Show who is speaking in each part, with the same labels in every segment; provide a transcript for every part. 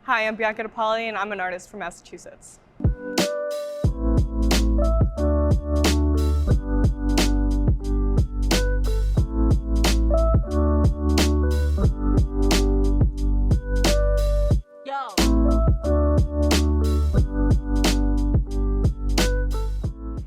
Speaker 1: Hi, I'm Bianca DiPaoli, and I'm an artist from Massachusetts.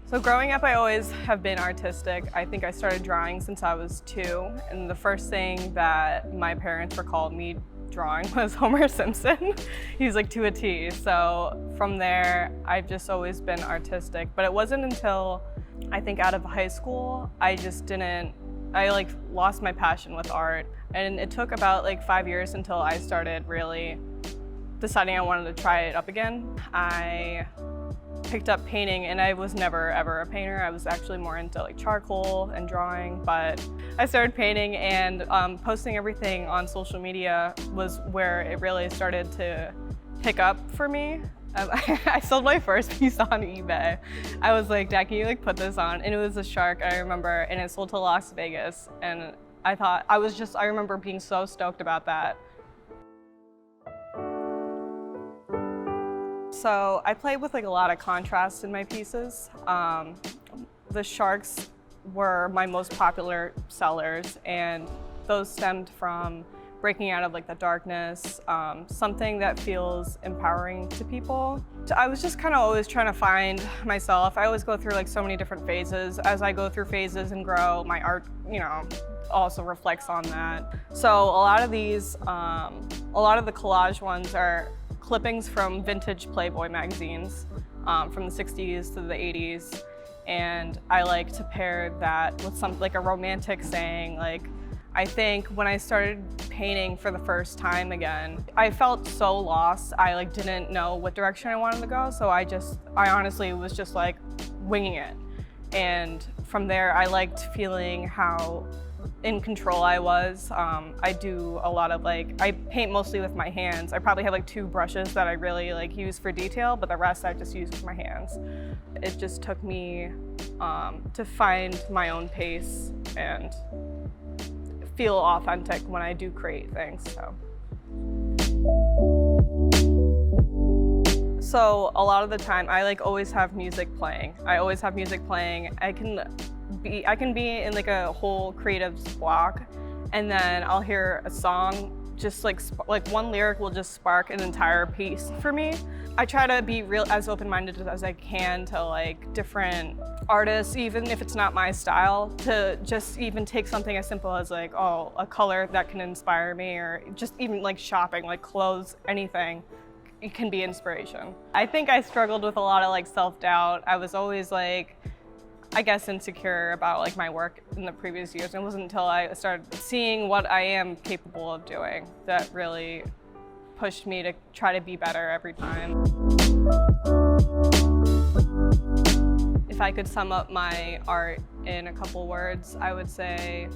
Speaker 1: So growing up, I always have been artistic. I think I started drawing since I was 2, and the first thing that my parents recalled me drawing was Homer Simpson. He's like to a T. So from there, I've just always been artistic. But it wasn't until I think out of high school, I lost my passion with art. And it took about 5 years until I started really deciding I wanted to try it up again. I picked up painting, and I was never ever a painter. I was actually more into charcoal and drawing, but I started painting, and posting everything on social media was where it really started to pick up for me. I sold my first piece on eBay. I was like, Dad, can you put this on? And it was a shark, I remember, and it sold to Las Vegas. And I remember being so stoked about that. So I played with a lot of contrast in my pieces. The sharks were my most popular sellers, and those stemmed from breaking out of the darkness, something that feels empowering to people. I was just kind of always trying to find myself. I always go through so many different phases. As I go through phases and grow, my art, also reflects on that. So a lot of the collage ones are clippings from vintage Playboy magazines from the 60s to the 80s. And I like to pair that with something a romantic saying. I think when I started painting for the first time again, I felt so lost. I didn't know what direction I wanted to go. So I honestly was just winging it. And from there, I liked feeling how in control I was. I do a lot of I paint mostly with my hands. I probably have 2 brushes that I really use for detail, but the rest I just use with my hands. It just took me to find my own pace and feel authentic when I do create things. So a lot of the time I always have music playing. I can be in a whole creative block, and then I'll hear a song, just one lyric will just spark an entire piece for me. I try to be as open-minded as I can to different artists, even if it's not my style, to just even take something as simple as a color that can inspire me, or just even shopping, clothes, anything. It can be inspiration. I think I struggled with a lot of self-doubt. I was always I guess insecure about my work in the previous years. And it wasn't until I started seeing what I am capable of doing that really pushed me to try to be better every time. If I could sum up my art in a couple words, I would say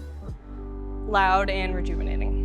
Speaker 1: loud and rejuvenating.